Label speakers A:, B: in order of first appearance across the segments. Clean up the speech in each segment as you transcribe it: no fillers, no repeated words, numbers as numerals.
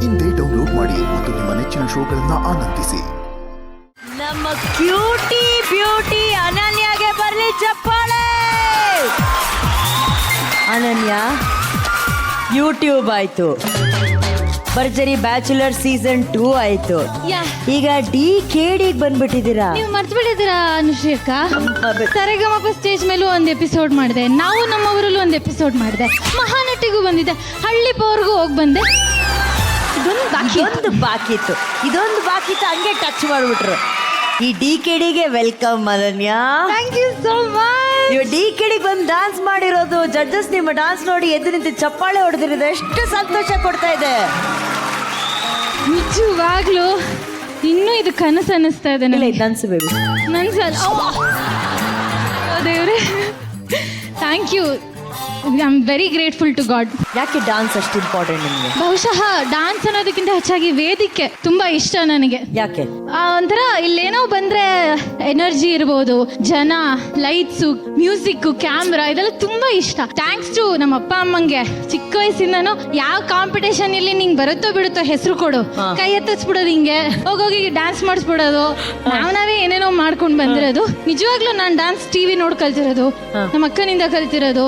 A: ಇಂದೇ ಡೌನ್ಲೋಡ್ ಮಾಡಿ ಮತ್ತು ನಿಮ್ಮ ನೆಚ್ಚಿನ ಶೋಗಳನ್ನ ಆನಂದಿಸಿ.
B: ನಮ್ಮ ಕ್ಯೂಟಿ ಬ್ಯೂಟಿ ಅನನ್ಯಾಗೆ ಬರ್ಲಿ ಚಪ್ಪಾಳೆ. ಅನನ್ಯ ಯೂಟ್ಯೂಬ್ ಆಯ್ತು, ಭರ್ಜರಿ ಬ್ಯಾಚುಲರ್ ಸೀಸನ್ 2 ಆಯ್ತು, ಈಗ DKD ಬಂದ್ಬಿಟ್ಟಿದ್ದೀರಾ.
C: ನೀವು ಮರ್ತು ಬಿಟ್ಟಿದ್ದೀರಾ ಅನುಶ್ರೀ ಅಕ್ಕ? ಸರೆಗಮಪ ಸ್ಟೇಜ್ ಮೇಲೂ ಒಂದು ಎಪಿಸೋಡ್ ಮಾಡಿದೆ, ನಾವು ನಮ್ಮವರಲ್ಲೂ ಒಂದು ಎಪಿಸೋಡ್ ಮಾಡಿದೆ, ಮಹಾನಟಿಗೂ ಬಂದಿದೆ, ಹಳ್ಳಿ ಪವರ್ಗೂ ಹೋಗಿ ಬಂದೆ. ಇದೊಂದು ಬಾಕಿ ಇತ್ತು, ಇದೊಂದು ಬಾಕಿ ಇತ್ತು, ಹಂಗೆ ಟಚ್ ಮಾಡ್ಬಿಟ್ರು. ಈ DKDಗೆ welcome Ananya. Thank you so much.
B: ನೀವು DKD ಬಂದು ಡಾನ್ಸ್ ಮಾಡಿರೋದು, ಜಡ್ಜಸ್ ನಿಮ್ಮ ಡಾನ್ಸ್ ನೋಡಿ ಎದ್ದು ನಿಂತು ಚಪ್ಪಾಳೆ ಹೊಡೆದಿರೋದು ಎಷ್ಟು ಸಂತೋಷ ಕೊಡ್ತಾ ಇದೆ.
C: ನಿಜವಾಗ್ಲೂ ಇನ್ನೂ ಇದು ಕನಸು ಅನ್ನಿಸ್ತಾ ಇದೆ ನನಗೆ.
B: ಡಾನ್ಸ್ ಬೇಬಿ
C: ದೇವ್ರೆ, thank you. I am very grateful to God.
B: ಯಾಕೆ ಡಾನ್ಸ್ ಅಷ್ಟು ಇಂಪಾರ್ಟೆಂಟ್ ನಿಮಗೆ?
C: ಬಹುಶಃ ಡಾನ್ಸ್ ಅನ್ನೋದಕ್ಕಿಂತ ಹೆಚ್ಚಾಗಿ ವೇದಿಕೆ ತುಂಬಾ ಇಷ್ಟ ನನಗೆ.
B: ಯಾಕೆ?
C: ಒಂಥರ ಇಲ್ಲೇನೋ ಬಂದ್ರೆ ಎನರ್ಜಿ ಇರ್ಬೋದು, ಜನ, ಲೈಟ್ಸು, ಮ್ಯೂಸಿಕ್, ಕ್ಯಾಮ್ರಾ, ಇದೆಲ್ಲ ತುಂಬಾ ಇಷ್ಟ. ಥ್ಯಾಂಕ್ಸ್ ಟು ನಮ್ಮ ಅಪ್ಪ ಅಮ್ಮಂಗೆ ಚಿಕ್ಕ ವಯಸ್ಸಿಂದನೂ ಯಾವ ಕಾಂಪಿಟೇಷನ್ ಇಲ್ಲಿ ನಿಂಗೆ ಬರುತ್ತೋ ಬಿಡುತ್ತೋ ಹೆಸರು ಕೊಡು, ಕೈ ಎತ್ತಿಸ್ಬಿಡೋದು, ಹಿಂಗೆ ಹೋಗೋಗಿ ಡ್ಯಾನ್ಸ್ ಮಾಡಿಸ್ಬಿಡೋದು, ನಾವೇ ಏನೇನೋ ಮಾಡ್ಕೊಂಡು ಬಂದಿರೋದು. ನಿಜವಾಗ್ಲೂ ನಾನು ಡ್ಯಾನ್ಸ್ ಟಿವಿ ನೋಡಿ ಕಲ್ತಿರೋದು, ನಮ್ಮ ಅಕ್ಕನಿಂದ ಕಲ್ತಿರೋದು.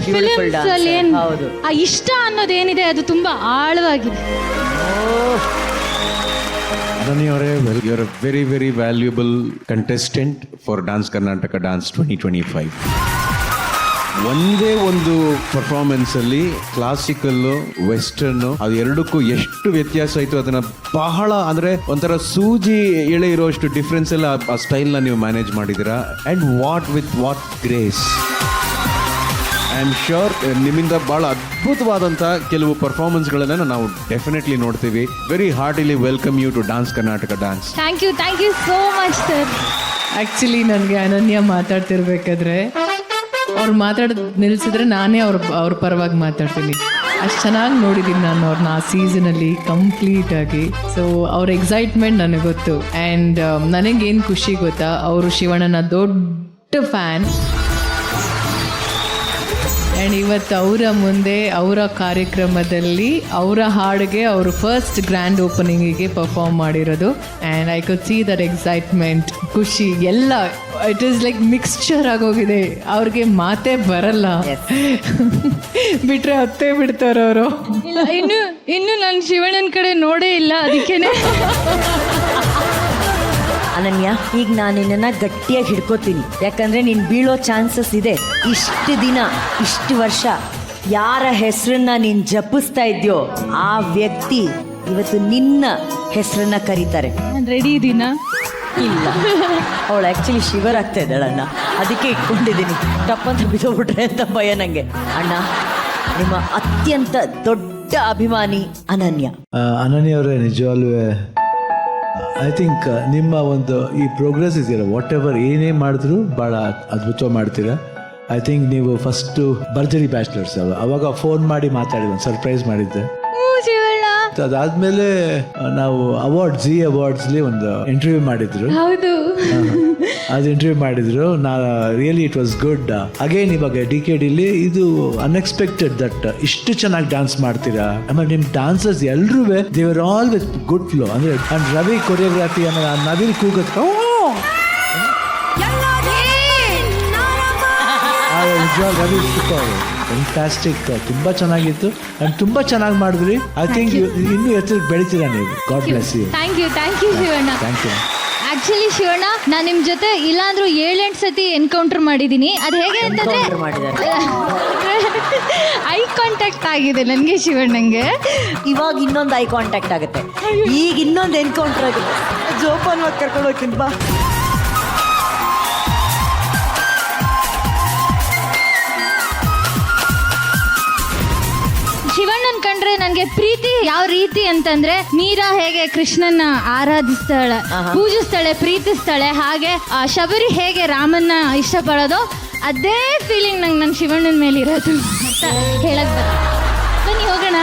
C: ಫಿಲ್ಮ್ಸ್ ಅಲ್ಲಿ ಆ ಇಷ್ಟ ಅನ್ನೋದೇನಿದೆ ಅದು ತುಂಬಾ ಆಳವಾಗಿದೆ.
D: Ananya ಅವರೇ, you're a very very valuable contestant for Dance Karnataka Dance 2025. ಒಂದೇ ಒಂದು ಪರ್ಫಾರ್ಮೆನ್ಸ್ ಅಲ್ಲಿ ಕ್ಲಾಸಿಕಲ್ಲು, ವೆಸ್ಟರ್ನು, ಅದು ಎರಡಕ್ಕೂ ಎಷ್ಟು ವ್ಯತ್ಯಾಸ ಆಯಿತು ಅದನ್ನ ಬಹಳ ಅಂದ್ರೆ ಒಂಥರ ಸೂಜಿ ಎಳೆ ಇರೋಷ್ಟು ಡಿಫ್ರೆನ್ಸ್ ಎಲ್ಲ ಆ ಸ್ಟೈಲ್ನ ನೀವು ಮ್ಯಾನೇಜ್ ಮಾಡಿದ್ದೀರಾ. And what grace. I am sure ನಿಮ್ಮಿಂದ ಭಾಳ ಅದ್ಭುತವಾದಂಥ ಕೆಲವು ಪರ್ಫಾರ್ಮೆನ್ಸ್ಗಳನ್ನು ನಾವು ಡೆಫಿನೆಟ್ಲಿ ನೋಡ್ತೀವಿ. Very heartily welcome you to dance Karnataka dance.
C: Thank you so much sir.
E: Actually ನನಗೆ ಅನನ್ಯ ಮಾತಾಡ್ತಿರ್ಬೇಕಾದ್ರೆ ಅವ್ರು ಮಾತಾಡೋದು ನಿಲ್ಲಿಸಿದ್ರೆ ನಾನೇ ಅವ್ರ ಪರವಾಗಿ ಮಾತಾಡ್ತೀನಿ. ಅಷ್ಟು ಚೆನ್ನಾಗಿ ನೋಡಿದ್ದೀನಿ ನಾನು ಅವ್ರನ್ನ ಆ ಸೀಸನಲ್ಲಿ ಕಂಪ್ಲೀಟಾಗಿ. ಸೊ ಅವ್ರ ಎಕ್ಸೈಟ್ಮೆಂಟ್ ನನಗೆ ಗೊತ್ತು. ಆ್ಯಂಡ್ ನನಗೇನು ಖುಷಿ ಗೊತ್ತಾ, ಅವರು ಶಿವಣ್ಣನ ದೊಡ್ಡ ಫ್ಯಾನ್. ಆ್ಯಂಡ್ ಇವತ್ತು ಅವರ ಮುಂದೆ ಅವರ ಕಾರ್ಯಕ್ರಮದಲ್ಲಿ ಅವರ ಹಾಡಿಗೆ ಅವರು ಫಸ್ಟ್ ಗ್ರ್ಯಾಂಡ್ ಓಪನಿಂಗಿಗೆ ಪರ್ಫಾರ್ಮ್ ಮಾಡಿರೋದು. And I could see that excitement, ಖುಷಿ ಎಲ್ಲ ಇಟ್ ಈಸ್ ಲೈಕ್ ಮಿಕ್ಸ್ಚರ್ ಆಗೋಗಿದೆ. ಅವ್ರಿಗೆ ಮಾತೇ ಬರಲ್ಲ, ಬಿಟ್ಟರೆ ಹತ್ತೇ ಬಿಡ್ತಾರೆ ಅವರು.
C: ಇನ್ನು ನಾನು ಶಿವಣ್ಣನ ಕಡೆ ನೋಡೇ ಇಲ್ಲ, ಅದಕ್ಕೇನೆ.
B: ಅನನ್ಯ, ಈಗ ನಾನು ನಿನ್ನನ್ನು ಗಟ್ಟಿಯಾಗಿ ಹಿಡ್ಕೋತೀನಿ, ಯಾಕಂದರೆ ನೀನು ಬೀಳೋ ಚಾನ್ಸಸ್ ಇದೆ. ಇಷ್ಟು ದಿನ, ಇಷ್ಟು ವರ್ಷ ಯಾರ ಹೆಸರನ್ನ ನೀನು ಜಪಿಸ್ತಾ ಇದೆಯೋ ಆ ವ್ಯಕ್ತಿ ಇವತ್ತು ನಿನ್ನ ಹೆಸರನ್ನ ಕರೀತಾರೆ.
C: ನಾನು ರೆಡಿ ಇದ್ದೀನಾ?
B: ಇಲ್ಲ, ಅವಳು ಆ್ಯಕ್ಚುಲಿ ಶಿವರ್ ಆಗ್ತಾ ಇದ್ದಾಳಣ್ಣ, ಅದಕ್ಕೆ ಇಟ್ಕೊಂಡಿದ್ದೀನಿ. ಟಪ್ಪಂತ ಬಿದ್ದೋಗ್ಬಿಟ್ರೆ ಅಂತ ಭಯ ನನಗೆ. ಅಣ್ಣ, ನಿಮ್ಮ ಅತ್ಯಂತ ದೊಡ್ಡ ಅಭಿಮಾನಿ ಅನನ್ಯ.
F: ಅನನ್ಯ ಅವರೇ, ನಿಜವಾಗ್ಲೂ ಐ ಥಿಂಕ್ ನಿಮ್ಮ ಒಂದು ಈ ಪ್ರೋಗ್ರೆಸ್ ಇದೆಯಲ್ಲ, ವಾಟ್ ಎವರ್ ಏನೇ ಮಾಡಿದ್ರು ಭಾಳ ಅದ್ಭುತವಾಗಿ ಮಾಡ್ತೀರಾ. ಐ ಥಿಂಕ್ ನೀವು ಫಸ್ಟು ಭರ್ಜರಿ ಬ್ಯಾಚುಲರ್ಸ್ ಅವಾಗ ಫೋನ್ ಮಾಡಿ ಮಾತಾಡಿ ಒಂದು ಸರ್ಪ್ರೈಸ್ ಮಾಡಿದ್ದೆ. ಅದಾದ್ಮೇಲೆ ನಾವು ಜಿ ಅವಾರ್ಡ್ಸ್ಲಿ ಒಂದು ಇಂಟರ್ವ್ಯೂ ಮಾಡಿದ್ರು.
C: ಹೌದು,
F: ಅದು ಇಂಟರ್ವ್ಯೂ ಮಾಡಿದ್ರು. Really it was good. Again ಇವಾಗ DKDಲಿ ಇದು ಅನ್ಎಕ್ಸ್ಪೆಕ್ಟೆಡ್ ದಟ್ ಇಷ್ಟು ಚೆನ್ನಾಗಿ ಡ್ಯಾನ್ಸ್ ಮಾಡ್ತೀರಾ. ಆಮೇಲೆ ನಿಮ್ಮ ಡಾನ್ಸರ್ಸ್ ಎಲ್ಲರೂ they were all with good flow. ಅಂದ್ರೆ ರವಿ ಕೊರಿಯೋಗ್ರಾಫಿ, ಆಮೇಲೆ ನವಿಲ್ ಕೂಗತ್ ರವಿ ಸೂಪರ್, ಫ್ಯಾಂಟಾಸ್ಟಿಕ್, ತುಂಬ ಚೆನ್ನಾಗಿತ್ತು. ಆ್ಯಂಡ್ ತುಂಬ ಚೆನ್ನಾಗಿ ಮಾಡಿದ್ರಿ. ಐ ಥಿಂಕ್ ಇನ್ನೂ ಎತ್ತರಕ್ಕೆ ಬೆಳಿತೀರಾ ನೀವು. God bless you. Thank
C: you Shivanna.
F: Thank you.
C: Actually Shivanna, ನಾನು ನಿಮ್ಮ ಜೊತೆ ಇಲ್ಲಾಂದ್ರೂ 7-8 ಸತಿ ಎನ್ಕೌಂಟರ್ ಮಾಡಿದ್ದೀನಿ. ಅದು ಹೇಗೆ ಅಂತಂದ್ರೆ ಐ ಕಾಂಟ್ಯಾಕ್ಟ್ ಆಗಿದೆ ನನಗೆ ಶಿವಣ್ಣಂಗೆ.
B: ಇವಾಗ ಇನ್ನೊಂದು ಐ ಕಾಂಟ್ಯಾಕ್ಟ್ ಆಗುತ್ತೆ, ಈಗ ಇನ್ನೊಂದು ಎನ್ಕೌಂಟರ್ ಆಗುತ್ತೆ. ಜೋಪಾನ ಕರ್ಕೊಂಡು ಹೋಗ್ತೀನಿ ಬಾ.
C: ಶಿವಣ್ಣನ್ ಕಂಡ್ರೆ ನನಗೆ ಪ್ರೀತಿ ಯಾವ ರೀತಿ ಅಂತಂದ್ರೆ, ಮೀರಾ ಹೇಗೆ ಕೃಷ್ಣನ್ನ ಆರಾಧಿಸ್ತಾಳೆ, ಪೂಜಿಸ್ತಾಳೆ, ಪ್ರೀತಿಸ್ತಾಳೆ, ಹಾಗೆ ಶಬರಿ ಹೇಗೆ ರಾಮನ್ನ ಇಷ್ಟಪಡೋದು, ಅದೇ ಫೀಲಿಂಗ್ ನಂಗೆ ನನ್ನ ಶಿವಣ್ಣನ ಮೇಲೆ ಇರೋದು ಅಂತ ಹೇಳಕ್ ಬನ್ನಿ ಹೋಗೋಣ.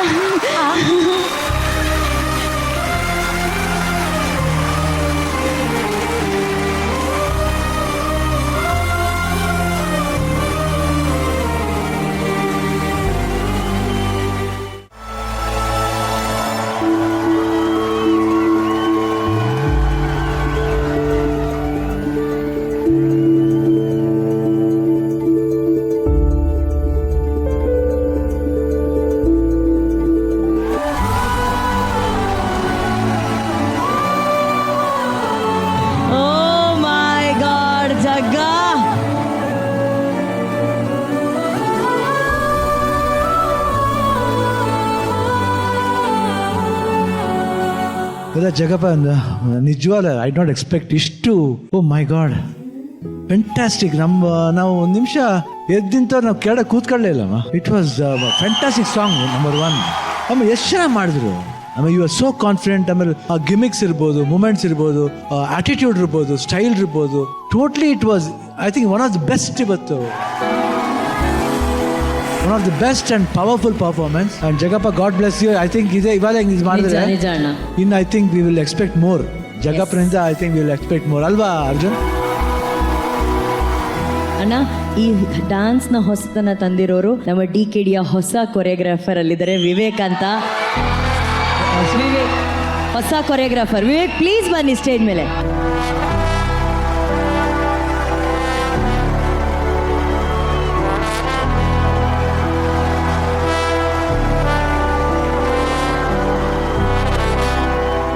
F: ಎಲ್ಲ ಜಗಪ್ಪ ನಿಜವಾದ ಐ ನಾಟ್ ಎಕ್ಸ್ಪೆಕ್ಟ್ ಇಷ್ಟು. ಓ ಮೈ ಗಾಡ್, ಫ್ಯಾಂಟಾಸ್ಟಿಕ್. ನಾವು ಒಂದು ನಿಮಿಷ ಎದ್ದಿಂತ ನಾವು ಕೆಳಗೆ ಕೂತ್ಕೊಳ್ಳೇ ಇಲ್ಲಮ್ಮ. It was fantastic song number 1. ಆಮೇಲೆ ಎಷ್ಟು ಚೆನ್ನಾಗಿ ಮಾಡಿದ್ರು. ಆಮೇಲೆ ಯು ಆರ್ ಸೋ ಕಾನ್ಫಿಡೆಂಟ್. ಆಮೇಲೆ ಆ ಗಿಮಿಕ್ಸ್ ಇರ್ಬೋದು, ಮೂಮೆಂಟ್ಸ್ ಇರ್ಬೋದು, ಆಟಿಟ್ಯೂಡ್ ಇರ್ಬೋದು, ಸ್ಟೈಲ್ ಇರ್ಬೋದು, totally it was I think one of the best ಇವತ್ತು. One of the best and powerful performance. And Jagappa, God bless you. I think ಇವಾಗ ಹಿಂಗೆ ಮಾಡಿದ್ರೆ
B: ನಿಜ ಅಣ್ಣ.
F: ಇನ್ನು I think we will expect more. ಜಗಪ್ಪನಿಂದ I think we will expect more ಅಲ್ವಾ ಅರ್ಜುನ್?
B: ಅಣ್ಣ, ಈ ಡ್ಯಾನ್ಸ್ನ ಹೊಸತನ ತಂದಿರೋರು ನಮ್ಮ DKDಯ ಹೊಸ ಕೊರಿಯೋಗ್ರಾಫರ್ ಅಲ್ಲಿದ್ದಾರೆ, ವಿವೇಕ್ ಅಂತ. ವಿವೇಕ್ ಹೊಸ ಕೊರಿಯೋಗ್ರಾಫರ್. ವಿವೇಕ್ ಪ್ಲೀಸ್ ಬನ್ನಿ ಸ್ಟೇಜ್ ಮೇಲೆ.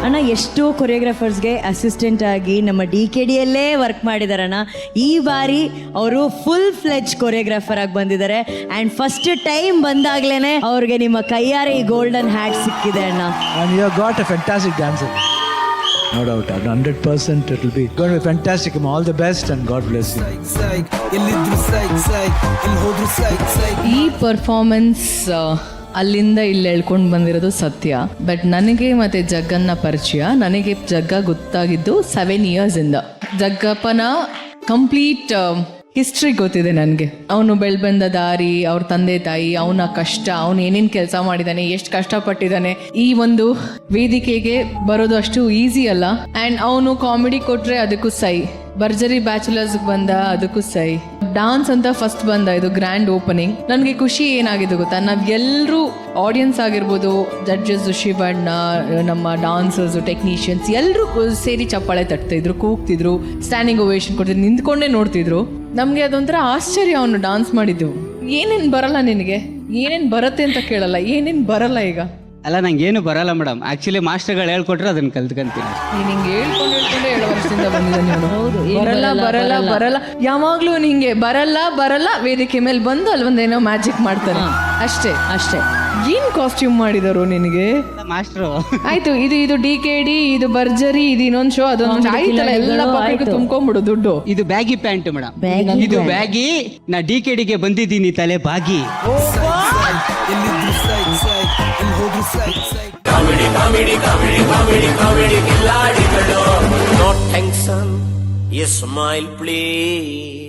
B: ಅಣ್ಣ, ಎಷ್ಟೋ ಕೊರಿಯೋಗ್ರಾಫರ್ಸ್ಗೆ ಅಸಿಸ್ಟೆಂಟ್ ಆಗಿ ನಮ್ಮ DKDಯಲ್ಲೇ ವರ್ಕ್ ಮಾಡಿದಾರಣ್ಣ. ಈ ಬಾರಿ ಅವರು ಫುಲ್ ಫ್ಲೆಜ್ ಕೊರಿಯೋಗ್ರಾಫರ್ ಆಗಿ ಬಂದಿದ್ದಾರೆ. ಆ್ಯಂಡ್ ಫಸ್ಟ್ ಟೈಮ್ ಬಂದಾಗ್ಲೇ ಅವ್ರಿಗೆ ನಿಮ್ಮ ಕೈಯಾರೆ ಈ ಗೋಲ್ಡನ್ ಹ್ಯಾಟ್ ಸಿಕ್ಕಿದೆ ಅಣ್ಣ.
F: And you have got a fantastic dancer. No doubt, 100% it will be going to be fantastic. All the best and God bless you.
E: ಈ ಪರ್ಫಾರ್ಮೆನ್ಸ್ ಅಲ್ಲಿಂದ ಇಲ್ಲಿ ಎಳ್ಕೊಂಡು ಬಂದಿರೋದು ಸತ್ಯ. ಬಟ್ ನನಗೆ ಮತ್ತು ಜಗ್ಗನ್ನ ಪರಿಚಯ, ನನಗೆ ಜಗ್ಗ ಗೊತ್ತಾಗಿದ್ದು 7 years ಇಂದ. ಜಗ್ಗಪ್ಪನ ಕಂಪ್ಲೀಟ್ ಹಿಸ್ಟ್ರಿ ಗೊತ್ತಿದೆ ನನಗೆ. ಅವನು ಬೆಳ್ಬಂದ ದಾರಿ, ಅವ್ರ ತಂದೆ ತಾಯಿ, ಅವನ ಕಷ್ಟ, ಅವನು ಏನೇನು ಕೆಲಸ ಮಾಡಿದ್ದಾನೆ, ಎಷ್ಟು ಕಷ್ಟಪಟ್ಟಿದ್ದಾನೆ. ಈ ಒಂದು ವೇದಿಕೆಗೆ ಬರೋದು ಅಷ್ಟು ಈಸಿ ಅಲ್ಲ. ಆ್ಯಂಡ್ ಅವನು ಕಾಮಿಡಿ ಕೊಟ್ಟರೆ ಅದಕ್ಕೂ ಸೈ, ಭರ್ಜರಿ ಬ್ಯಾಚುಲರ್ಸ್ ಬಂದ ಅದಕ್ಕೂ ಸೈ, ಡಾನ್ಸ್ ಅಂತ ಫಸ್ಟ್ ಬಂದ, ಇದು ಗ್ರ್ಯಾಂಡ್ ಓಪನಿಂಗ್. ನನಗೆ ಖುಷಿ ಏನಾಗಿದೆ ಗೊತ್ತಾ, ನಾವು ಎಲ್ಲರೂ ಆಡಿಯನ್ಸ್ ಆಗಿರ್ಬೋದು, ಜಡ್ಜಸ್, ಶಿವಣ್ಣ, ನಮ್ಮ ಡಾನ್ಸರ್ಸು, ಟೆಕ್ನಿಷಿಯನ್ಸ್ ಎಲ್ಲರೂ ಸೇರಿ ಚಪ್ಪಾಳೆ ತಟ್ತಿದ್ರು, ಕೂಗ್ತಿದ್ರು, ಸ್ಟ್ಯಾಂಡಿಂಗ್ ಓವೇಷನ್ ಕೊಡ್ತಿದ್ರು, ನಿಂತ್ಕೊಂಡೇ ನೋಡ್ತಿದ್ರು. ನಮಗೆ ಅದೊಂಥರ ಆಶ್ಚರ್ಯ. ಅವನು ಡಾನ್ಸ್ ಮಾಡಿದ್ದು. ಏನೇನು ಬರಲ್ಲ ನಿನಗೆ, ಏನೇನು ಬರುತ್ತೆ ಅಂತ ಕೇಳಲ್ಲ, ಏನೇನು ಬರಲ್ಲ ಈಗ.
G: ಅಲ್ಲ, ನಂಗೆ ಏನು ಬರಲ್ಲ ಮೇಡಮ್. ಆಕ್ಚುಲಿ ಮಾಸ್ಟರ್ಗಳು ಹೇಳ್ಕೊಟ್ರೆ ಅದನ್ನ ಕಲ್ತ್ಕೊಂತೀನಿ.
E: ನೀನು ಹಿಂಗೆ ಹೇಳ್ಕೊಂಡೇ 7 ವರ್ಷದಿಂದ ಬಂದಿದ್ದಾನೆ ಅವನು. ಬರಲ್ಲ ಬರಲ್ಲ ಬರಲ್ಲ, ಯಾವಾಗ್ಲೂ ನಿಂಗೆ ಬರಲ್ಲ ಬರಲ್ಲ, ವೇದಿಕೆ ಮೇಲೆ ಬಂದು ಅಲ್ಲಿ ಒಂದೇನೋ ಮ್ಯಾಜಿಕ್ ಮಾಡ್ತಾರೆ ಅಷ್ಟೇ. ಏನ್ ಕಾಸ್ಟ್ಯೂಮ್ ಮಾಡಿದಾರು ನಿನಗೆ?
G: ಮಾಸ್ಟ್ರು
E: ಆಯ್ತು, ಇದು DKD, ಇದು ಭರ್ಜರಿ, ಇದು ಇನ್ನೊಂದು ಶೋ, ಅದೊಂದು ಆಯ್ತಲ್ಲ, ಎಲ್ಲ ಪಾಕೆಟ್ ತುಂಬ್ಕೊಂಡ್ಬಿಡು ದುಡ್ಡು.
G: ಇದು ಬ್ಯಾಗಿ ಪ್ಯಾಂಟ್ ಮೇಡಮ್, ಇದು ಬ್ಯಾಗಿ. ನಾ DKDಗೆ ಬಂದಿದ್ದೀನಿ ತಲೆ ಬಾಗಿ.
H: Not tension, a smile please.